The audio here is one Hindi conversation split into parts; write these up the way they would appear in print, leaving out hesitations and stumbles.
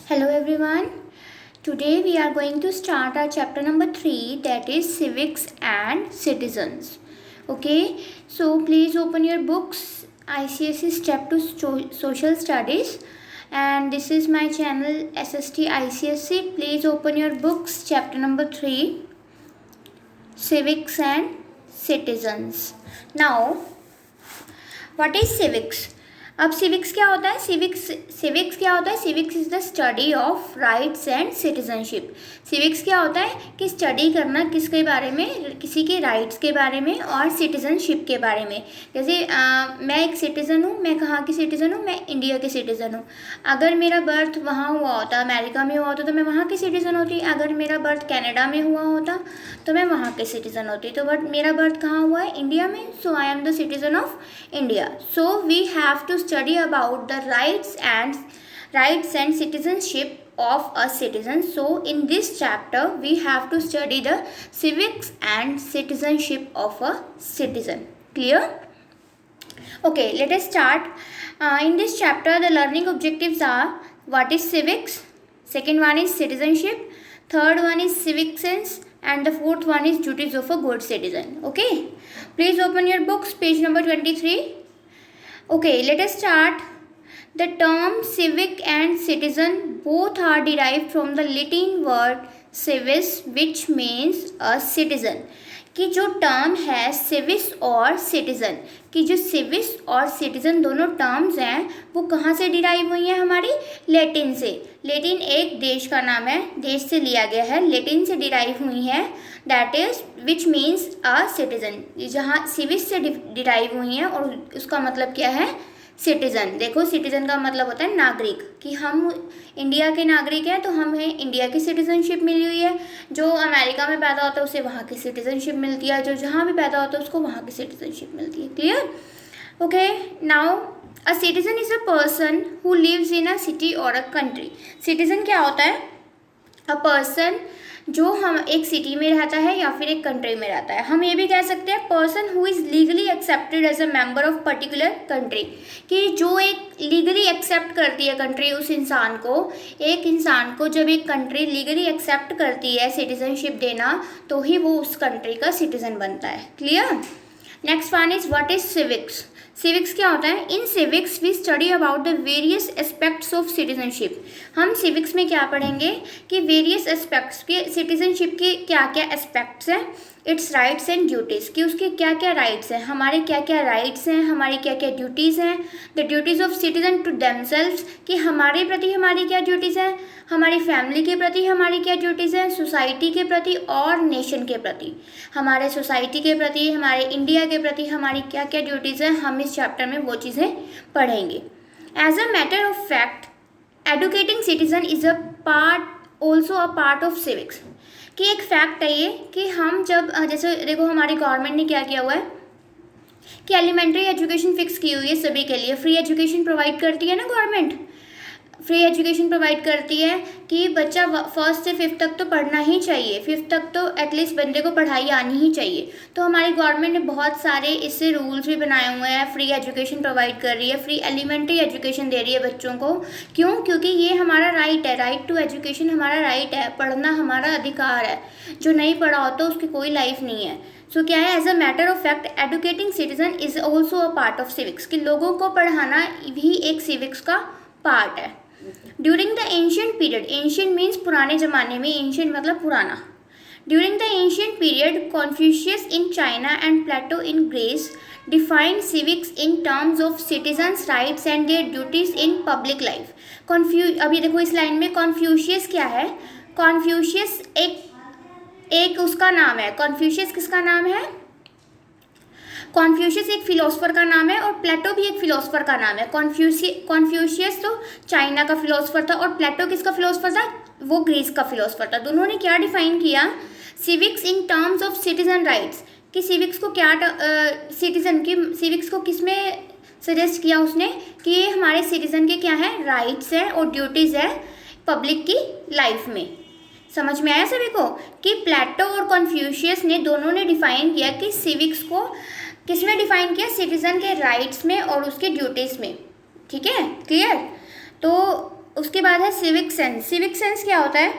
Hello everyone. Today we are going to start our chapter number 3, that is Civics and Citizens. Okay, so please open your books, ICSE Step to Social Studies, and this is my channel SST ICSE. Please open your books, chapter number 3, Civics and Citizens. Now, what is civics? अब सिविक्स क्या होता है? सिविक्स क्या होता है? Civics is the study of rights and citizenship. Civics क्या होता है कि स्टडी करना किसके बारे में, किसी के राइट्स के बारे में और सिटीजनशिप के बारे में. जैसे मैं एक सिटीज़न हूँ. मैं कहाँ की सिटीज़न हूँ? मैं इंडिया की सिटीज़न हूँ. अगर मेरा बर्थ वहाँ हुआ होता, अमेरिका में हुआ होता, तो मैं वहाँ की सिटीज़न होती. अगर मेरा बर्थ कनाडा में हुआ होता तो मैं वहाँ के सिटीज़न होती. तो बट मेरा बर्थ कहाँ हुआ है? इंडिया में. So I am the citizen of India. So we have to study about the rights and citizenship of a citizen. So in this chapter we have to study the civics and citizenship of a citizen. Clear? Okay, let us start. In this chapter the learning objectives are: what is civics, second one is citizenship, third one is civic sense, and the fourth one is duties of a good citizen. Okay, please open your books, page number 23. Okay, let us start. The term civic and citizen both are derived from the Latin word civis, which means a citizen. कि जो टर्म है सिविस और सिटीज़न, कि जो सिविस और सिटीज़न दोनों टर्म्स हैं वो कहाँ से डिराइव हुई हैं? हमारी लेटिन से. लेटिन एक देश का नाम है, देश से लिया गया है, लेटिन से डिराइव हुई है. That is which means a citizen. जहाँ सिविस से डिराइव हुई हैं और उसका मतलब क्या है? सिटीज़न. देखो, सिटीज़न का मतलब होता है नागरिक, कि हम इंडिया के नागरिक हैं तो हमें इंडिया की सिटीज़नशिप मिली हुई है. जो अमेरिका में पैदा होता है उसे वहाँ की सिटीज़नशिप मिलती है, जो जहाँ भी पैदा होता है उसको वहाँ की सिटीज़नशिप मिलती है. Clear? Okay, now a citizen is a person who lives in a city और अ कंट्री. सिटीज़न क्या होता है? अ पर्सन जो हम एक सिटी में रहता है या फिर एक कंट्री में रहता है. हम ये भी कह सकते हैं person who is legally accepted as a member of particular country, कि जो एक लीगली एक्सेप्ट करती है कंट्री उस इंसान को. एक इंसान को जब एक कंट्री लीगली एक्सेप्ट करती है सिटीजनशिप देना, तो ही वो उस कंट्री का सिटीजन बनता है. Clear? Next one is what is civics. Civics क्या होता है? In civics we study about the various aspects of citizenship. हम सिविक्स में क्या पढ़ेंगे कि वेरियस एस्पेक्ट्स के सिटीजनशिप के क्या क्या एस्पेक्ट्स हैं. इट्स राइट्स एंड ड्यूटीज़, कि उसके क्या क्या राइट्स हैं, हमारे क्या क्या राइट्स हैं, हमारी क्या क्या ड्यूटीज़ हैं. The duties of citizen to themselves, कि हमारे प्रति हमारी क्या ड्यूटीज़ हैं, हमारी फैमिली के प्रति हमारी क्या ड्यूटीज़ हैं, सोसाइटी के प्रति और नेशन के प्रति. हमारे सोसाइटी के प्रति, हमारे इंडिया के प्रति हमारी क्या क्या ड्यूटीज़ हैं, हम इस चैप्टर में वो चीज़ें पढ़ेंगे. As a matter of fact, educating citizen is a part also a part of civics. कि एक फैक्ट है ये कि हम जब जैसे देखो हमारी गवर्नमेंट ने क्या किया हुआ है कि एलिमेंट्री एजुकेशन फिक्स की हुई है सभी के लिए. फ्री एजुकेशन प्रोवाइड करती है ना गवर्नमेंट. फ्री एजुकेशन प्रोवाइड करती है कि बच्चा फर्स्ट से फिफ्थ तक तो पढ़ना ही चाहिए, फिफ्थ तक तो एटलीस्ट बंदे को पढ़ाई आनी ही चाहिए. तो हमारी गवर्नमेंट ने बहुत सारे इससे रूल्स भी बनाए हुए हैं. फ्री एजुकेशन प्रोवाइड कर रही है, फ्री एलिमेंट्री एजुकेशन दे रही है बच्चों को. क्यों? क्योंकि ये हमारा राइट है. राइट टू एजुकेशन हमारा राइट है, पढ़ना हमारा अधिकार है. जो नहीं पढ़ा होता उसकी कोई लाइफ नहीं है. सो क्या है? As a matter of fact educating citizen is also a part of civics, कि लोगों को पढ़ाना भी एक सिविक्स का पार्ट है. During the ancient period, ancient means पुराने ज़माने में, एंशियंट मतलब पुराना. During the ancient period Confucius in China and Plato in Greece defined civics in terms of citizens rights and their duties in public life. अभी देखो इस लाइन में कॉन्फ्यूशियस क्या है? कॉन्फ्यूशियस एक उसका नाम है. कॉन्फ्यूशियस किसका नाम है? कॉन्फ्यूशियस एक फिलोसफर का नाम है और प्लेटो भी एक फिलोसफर का नाम है. कॉन्फ्यूशियस तो चाइना का फिलोसफर था और प्लेटो किसका फिलोसफर था? वो ग्रीस का फिलोसफर था. दोनों ने क्या डिफाइन किया? Civics in terms of citizen rights, कि सिविक्स को क्या सिटीजन की सिविक्स को किस में सजेस्ट किया उसने कि ये हमारे सिटीजन के क्या है? राइट्स हैं और ड्यूटीज़ है पब्लिक की लाइफ में. समझ में आया सभी को कि प्लेटो और कॉन्फ्यूशियस ने दोनों ने डिफाइन किया कि सिविक्स को किस में डिफाइन किया? सिटीजन के राइट्स में और उसके ड्यूटीज़ में. ठीक है? क्लियर? तो उसके बाद है सिविक सेंस। सिविक सेंस क्या होता है?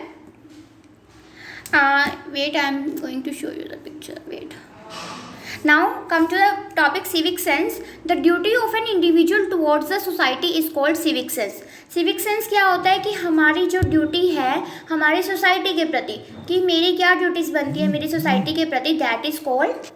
Wait, I am going to show you the picture, wait. Now come to the topic civic sense. The duty of an individual towards the society is called civic sense. civic sense क्या होता है कि हमारी जो ड्यूटी है हमारी सोसाइटी के प्रति, कि मेरी क्या ड्यूटीज़ बनती है मेरी सोसाइटी के प्रति, that is called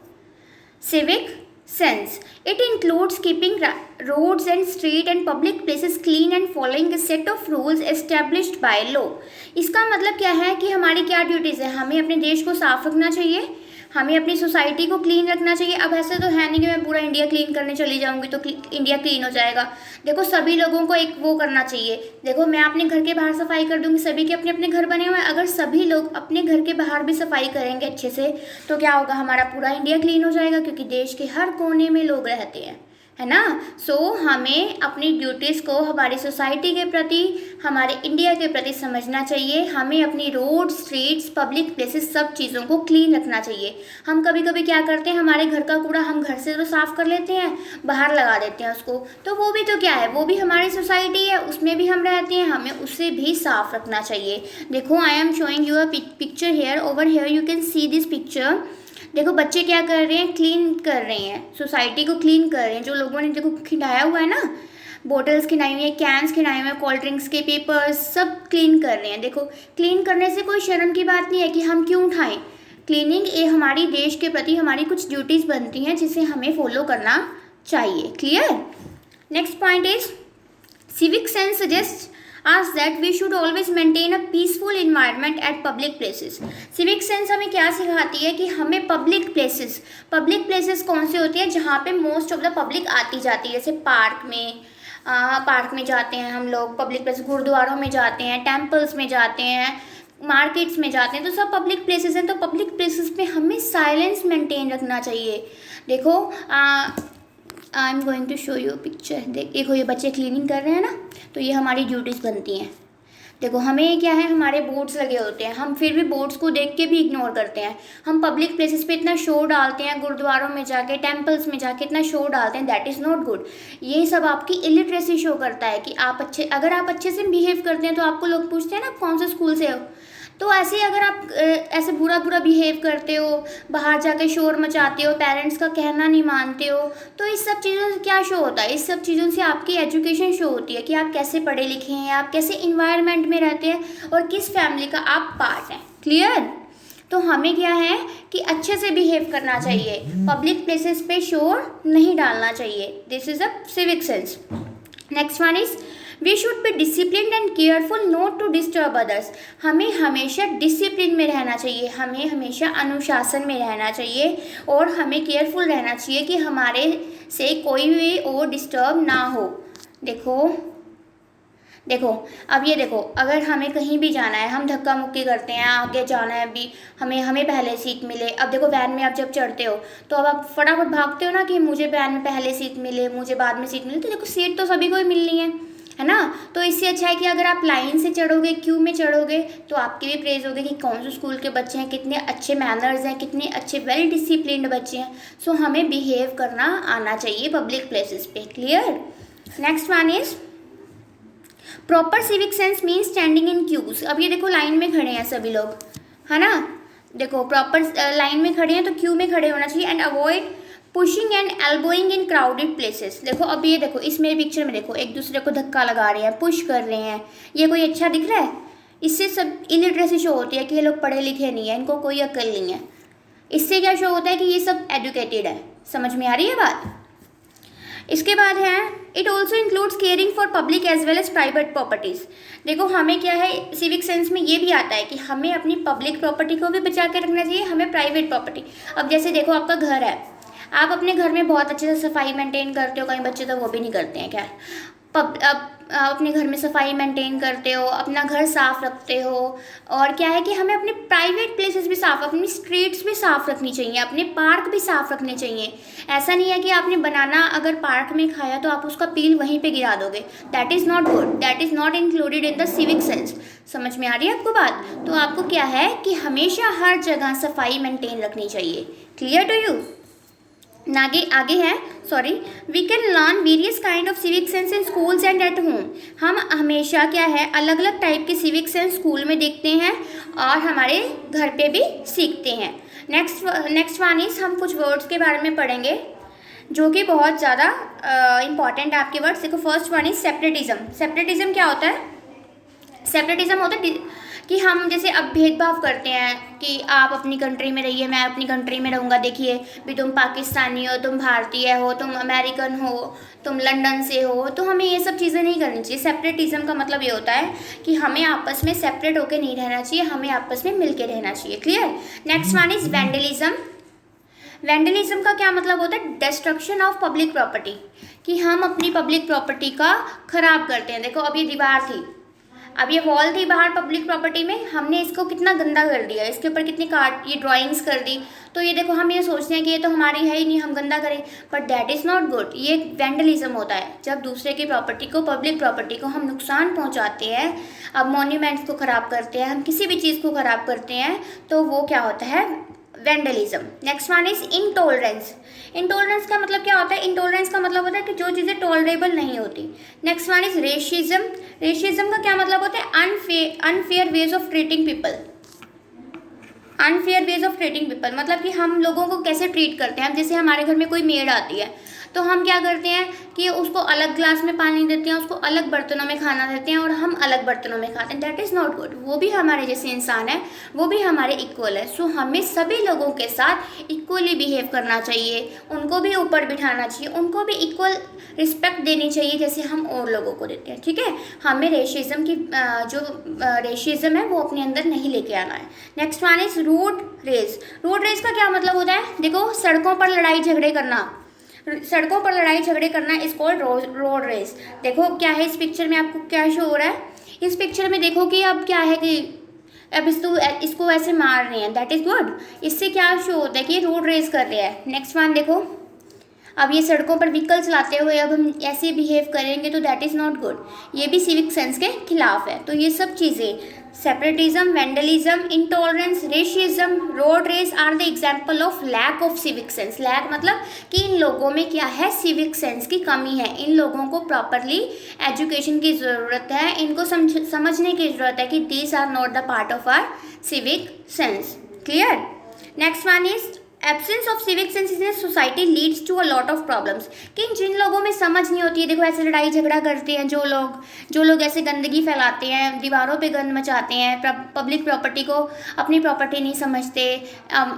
civic sense. It includes keeping roads and street and public places clean and following a set of rules established by law. इसका मतलब क्या है कि हमारी क्या ड्यूटीज़ है? हमें अपने देश को साफ रखना चाहिए, हमें अपनी सोसाइटी को क्लीन रखना चाहिए. अब ऐसे तो है नहीं कि मैं पूरा इंडिया क्लीन करने चली जाऊंगी तो इंडिया क्लीन हो जाएगा. देखो सभी लोगों को एक वो करना चाहिए. देखो मैं अपने घर के बाहर सफाई कर दूंगी, सभी के अपने अपने घर बने हुए हैं, अगर सभी लोग अपने घर के बाहर भी सफाई करेंगे अच्छे से तो क्या होगा, हमारा पूरा इंडिया क्लीन हो जाएगा, क्योंकि देश के हर कोने में लोग रहते हैं, है ना. सो हमें अपनी ड्यूटीज़ को हमारी सोसाइटी के प्रति, हमारे इंडिया के प्रति समझना चाहिए. हमें अपनी रोड, स्ट्रीट्स, पब्लिक प्लेसेस सब चीज़ों को क्लीन रखना चाहिए. हम कभी कभी क्या करते हैं, हमारे घर का कूड़ा हम घर से तो साफ़ कर लेते हैं, बाहर लगा देते हैं उसको, तो वो भी तो क्या है, वो भी हमारी सोसाइटी है, उसमें भी हम रहते हैं, हमें उसे भी साफ़ रखना चाहिए. देखो I am showing you a picture here, over here you can see this picture. देखो बच्चे क्या कर रहे हैं, क्लीन कर रहे हैं, सोसाइटी को क्लीन कर रहे हैं. जो लोगों ने देखो खिलाया हुआ है ना, बोटल्स खिलाई हुई है, कैंस खिलाए हुए हैं, कोल्ड ड्रिंक्स के पेपर्स सब क्लीन कर रहे हैं. देखो क्लीन करने से कोई शर्म की बात नहीं है कि हम क्यों उठाएं. क्लीनिंग ये हमारी देश के प्रति हमारी कुछ ड्यूटीज़ बनती हैं जिसे हमें फॉलो करना चाहिए. Clear. Next point is civic sense suggests us that we should always maintain a peaceful environment at public places. civic sense हमें क्या सिखाती है कि हमें पब्लिक प्लेसेस कौन से होती है जहाँ पे मोस्ट ऑफ द पब्लिक आती जाती है, जैसे पार्क में जाते हैं हम लोग, पब्लिक प्लेस, गुरुद्वारों में जाते हैं, टेम्पल्स में जाते हैं, मार्केट्स में जाते हैं, तो सब पब्लिक प्लेसेस हैं. तो पब्लिक प्लेसेस पे हमें साइलेंस मेंटेन रखना चाहिए. देखो I am going to show you picture. देखो ये बच्चे क्लीनिंग कर रहे हैं ना, तो ये हमारी ड्यूटीज़ बनती हैं. देखो हमें क्या है, हमारे बोर्ड्स लगे होते हैं, हम फिर भी बोर्ड्स को देख के भी इग्नोर करते हैं. हम पब्लिक प्लेसेस पे इतना शोर डालते हैं, गुरुद्वारों में जाके, टेम्पल्स में जाके इतना शोर डालते हैं, दैट इज़ नॉट गुड. ये सब आपकी इलिटरेसी शो करता है कि अगर आप अच्छे से बिहेव करते हैं तो आपको लोग पूछते हैं ना आप कौन से स्कूल से हो. तो ऐसे अगर आप ऐसे बुरा बिहेव करते हो, बाहर जाके शोर मचाते हो, पेरेंट्स का कहना नहीं मानते हो, तो इस सब चीज़ों से क्या शो होता है, इस सब चीज़ों से आपकी एजुकेशन शो होती है कि आप कैसे पढ़े लिखे हैं, आप कैसे इन्वायरमेंट में रहते हैं और किस फैमिली का आप पार्ट हैं. क्लियर. तो हमें क्या है कि अच्छे से बिहेव करना चाहिए, पब्लिक प्लेसेस पे शोर नहीं डालना चाहिए. This is a civic sense. Next one is we should be discipline and careful not to disturb others. हमें हमेशा डिसिप्लिन में रहना चाहिए, हमें हमेशा अनुशासन में रहना चाहिए और हमें केयरफुल रहना चाहिए कि हमारे से कोई भी और डिस्टर्ब ना हो. देखो अब ये देखो, अगर हमें कहीं भी जाना है, हम धक्का मुक्की करते हैं, आगे जाना है अभी, हमें पहले सीट मिले. अब देखो वैन में आप जब चढ़ते हो तो अब आप फटाफट भागते हो ना कि मुझे वैन में पहले सीट मिले, मुझे बाद में सीट मिले. तो देखो सीट तो सभी को ही मिलनी है ना. तो इससे अच्छा है कि अगर आप लाइन से चढ़ोगे, क्यू में चढ़ोगे, तो आपकी भी प्रेज होगी कि कौन से स्कूल के बच्चे हैं, कितने अच्छे मैनर्स हैं, कितने अच्छे वेल डिसिप्लिन्ड बच्चे हैं. सो हमें बिहेव करना आना चाहिए पब्लिक प्लेसेस पे. Clear. Next one is proper civic sense mean standing in queues. अब ये देखो लाइन में खड़े हैं सभी लोग, है ना. देखो प्रॉपर लाइन में खड़े हैं तो क्यू में खड़े होना चाहिए. And avoid pushing and elbowing in crowded places. देखो अब ये देखो इस मेरे पिक्चर में देखो एक दूसरे को धक्का लगा रहे हैं, पुश कर रहे हैं, ये कोई अच्छा दिख रहा है? इससे सब इलिटरेसी शो होती है कि ये लोग पढ़े लिखे नहीं है, इनको कोई अक्ल नहीं है. इससे क्या शो होता है कि ये सब एजुकेटेड है. समझ में आ रही है बात. इसके बाद है it also includes caring for public as well as private properties. देखो हमें क्या है सिविक सेंस में ये भी आता है कि हमें अपनी पब्लिक प्रॉपर्टी को भी बचा के रखना चाहिए, हमें प्राइवेट प्रॉपर्टी. अब जैसे देखो आपका घर है, आप अपने घर में बहुत अच्छे से सफाई मेंटेन करते हो, कई बच्चे तो वो भी नहीं करते हैं. खैर अब अपने घर में सफाई मेंटेन करते हो, अपना घर साफ़ रखते हो. और क्या है कि हमें अपने प्राइवेट प्लेसेस भी साफ़, अपनी स्ट्रीट्स भी साफ़ रखनी चाहिए, अपने पार्क भी साफ़ रखने चाहिए. ऐसा नहीं है कि आपने बनाना अगर पार्क में खाया तो आप उसका पील वहीं पे गिरा दोगे. That is not good, that is not included in the civic sense. समझ में आ रही है आपको बात. तो आपको क्या है कि हमेशा हर जगह सफाई मेंटेन रखनी चाहिए. Clear to you. आगे आगे है, sorry, we can learn various kind of civic sense in schools and at home. हम हमेशा क्या है, अलग अलग टाइप के सिविक सेंस स्कूल में देखते हैं और हमारे घर पे भी सीखते हैं। नेक्स्ट वन इज, हम कुछ वर्ड्स के बारे में पढ़ेंगे जो कि बहुत ज़्यादा इंपॉर्टेंट है आपके वर्ड्स। देखो, first one is separatism. Separatism क्या होता है? सेपरेटिज्म होता है कि हम जैसे अब भेदभाव करते हैं कि आप अपनी कंट्री में रहिए, मैं अपनी कंट्री में रहूँगा। देखिए भी, तुम पाकिस्तानी हो, तुम भारतीय हो, तुम अमेरिकन हो, तुम लंदन से हो, तो हमें ये सब चीज़ें नहीं करनी चाहिए। सेपरेटिज्म का मतलब ये होता है कि हमें आपस में सेपरेट होकर नहीं रहना चाहिए, हमें आपस में मिल के रहना चाहिए। Clear? Next one is vandalism. Vandalism का क्या मतलब होता है? डिस्ट्रक्शन ऑफ पब्लिक प्रॉपर्टी, कि हम अपनी पब्लिक प्रॉपर्टी का खराब करते हैं। देखो, अब ये दीवार थी, अब ये वॉल थी बाहर पब्लिक प्रॉपर्टी में, हमने इसको कितना गंदा कर दिया, इसके ऊपर कितनी ये ड्राइंग्स कर दी। तो ये देखो, हम ये सोचते हैं कि ये तो हमारी है ही नहीं, हम गंदा करें, but that is not good. ये वैंडलिज्म होता है, जब दूसरे की प्रॉपर्टी को, पब्लिक प्रॉपर्टी को हम नुकसान पहुंचाते हैं। अब मॉन्यूमेंट्स को ख़राब करते हैं, हम किसी भी चीज़ को ख़राब करते हैं, तो वो क्या होता है? Vandalism. Next one is intolerance. Intolerance का मतलब क्या होता है? इंटॉलरेंस का मतलब होता है कि जो चीज़ें टॉलरेबल नहीं होती। Next one is racism. Racism का क्या मतलब होता है? Unfair ways of treating people. Unfair ways of treating people मतलब कि हम लोगों को कैसे ट्रीट करते हैं। जैसे हमारे घर में कोई मेड आती है, तो हम क्या करते हैं कि उसको अलग ग्लास में पानी देते हैं, उसको अलग बर्तनों में खाना देते हैं और हम अलग बर्तनों में खाते हैं। That is not good. वो भी हमारे जैसे इंसान है, वो भी हमारे इक्वल है। सो हमें सभी लोगों के साथ इक्वली बिहेव करना चाहिए, उनको भी ऊपर बिठाना चाहिए, उनको भी इक्वल रिस्पेक्ट देनी चाहिए जैसे हम और लोगों को देते हैं। ठीक है? हमें रेशिज्म की जो रेशिज्म है वो अपने अंदर नहीं लेके आना है। Next one is road rage. Road rage का क्या मतलब होता है? देखो, सड़कों पर लड़ाई झगड़े करना, सड़कों पर लड़ाई झगड़े करना इज कॉल्ड रोड रेस। देखो क्या है इस पिक्चर में, आपको क्या शो हो रहा है इस पिक्चर में? देखो कि अब क्या है कि अब इसको ऐसे मार रहे हैं, दैट इज गुड। इससे क्या शो होता है कि रोड रेस कर रहे हैं। नेक्स्ट वन देखो, अब ये सड़कों पर व्हीकल चलाते हुए अब हम ऐसे बिहेव करेंगे तो दैट इज़ नॉट गुड। ये भी सिविक सेंस के खिलाफ है। तो ये सब चीज़ें, separatism, vandalism, intolerance, racism, road rage are the example of lack of civic sense. Lack मतलब कि इन लोगों में क्या है? सिविक सेंस की कमी है। इन लोगों को प्रॉपरली एजुकेशन की ज़रूरत है, इनको समझने की ज़रूरत है कि these are not the part of our civic sense. Clear? Next one is absence of civic sense in society leads to a lot of problems. कि जिन लोगों में समझ नहीं होती है, देखो ऐसे लड़ाई झगड़ा करते हैं जो लोग ऐसे गंदगी फैलाते हैं, दीवारों पे गंद मचाते हैं, पब्लिक प्रॉपर्टी को अपनी प्रॉपर्टी नहीं समझते,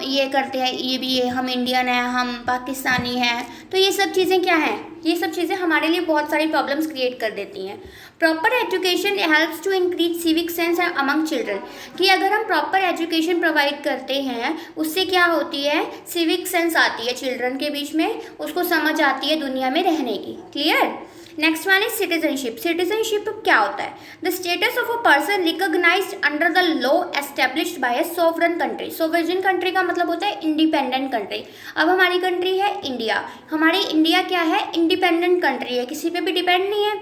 ये करते हैं, ये भी ये हम इंडियन हैं, हम पाकिस्तानी हैं। तो ये सब चीज़ें क्या हैं? ये सब चीज़ें हमारे लिए बहुत सारी प्रॉब्लम्स क्रिएट कर देती हैं। Proper education helps to increase civic sense among children. कि अगर हम प्रॉपर एजुकेशन प्रोवाइड करते हैं, उससे क्या होती है? सिविक सेंस आती है चिल्ड्रन के बीच में, उसको समझ आती है दुनिया में रहने की। Clear? Next one is citizenship. Citizenship क्या होता है? The status of a person recognised under the law established by a sovereign country. Sovereign country का मतलब होता है इंडिपेंडेंट कंट्री। अब हमारी कंट्री है इंडिया, हमारी इंडिया क्या है? इंडिपेंडेंट कंट्री है, किसी पे भी डिपेंड नहीं है।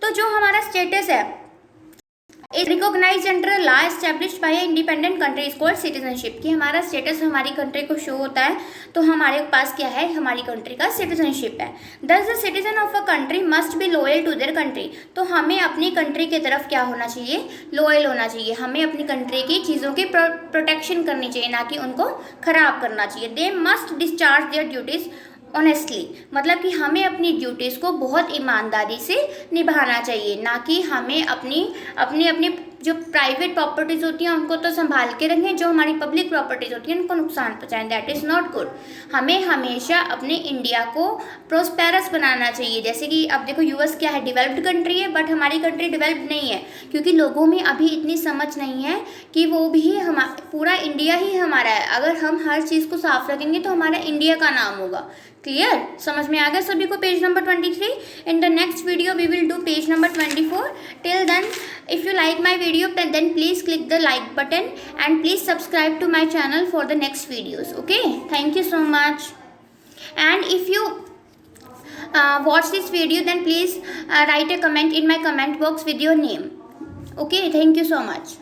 तो जो हमारा स्टेटस है is recognised under law established by independent country is called citizenship. कि हमारा स्टेटस हमारी कंट्री को शो होता है, तो हमारे पास क्या है? हमारी कंट्री का सिटीजनशिप है। Thus the citizen of a country must be loyal to their country. तो हमें अपनी कंट्री की तरफ क्या होना चाहिए? लॉयल होना चाहिए। हमें अपनी कंट्री की चीज़ों की प्रोटेक्शन करनी चाहिए, ना कि उनको खराब करना चाहिए। They must discharge their duties honestly. मतलब कि हमें अपनी ड्यूटीज़ को बहुत ईमानदारी से निभाना चाहिए, ना कि हमें अपनी अपनी जो प्राइवेट प्रॉपर्टीज़ होती हैं उनको तो संभाल के रखें, जो हमारी पब्लिक प्रॉपर्टीज़ होती हैं उनको नुकसान पहुँचाएं। That is not good. हमें हमेशा अपने इंडिया को प्रोस्पेरस बनाना चाहिए। जैसे कि अब देखो, यूएस क्या है? डेवलप्ड कंट्री है, बट हमारी कंट्री डेवलप्ड नहीं है, क्योंकि लोगों में अभी इतनी समझ नहीं है कि वो भी पूरा इंडिया ही हमारा है। अगर हम हर चीज़ को साफ रखेंगे तो हमारा इंडिया का नाम होगा। क्लियर? समझ में आ गया सभी को? Page number 23। In the next video we will do page number 24. Till then, if you like my video, then please click the like button and please subscribe to my channel for the next videos. Okay, thank you so much. And if you watch this video, then please write a comment in my comment box with your name. Okay, thank you so much.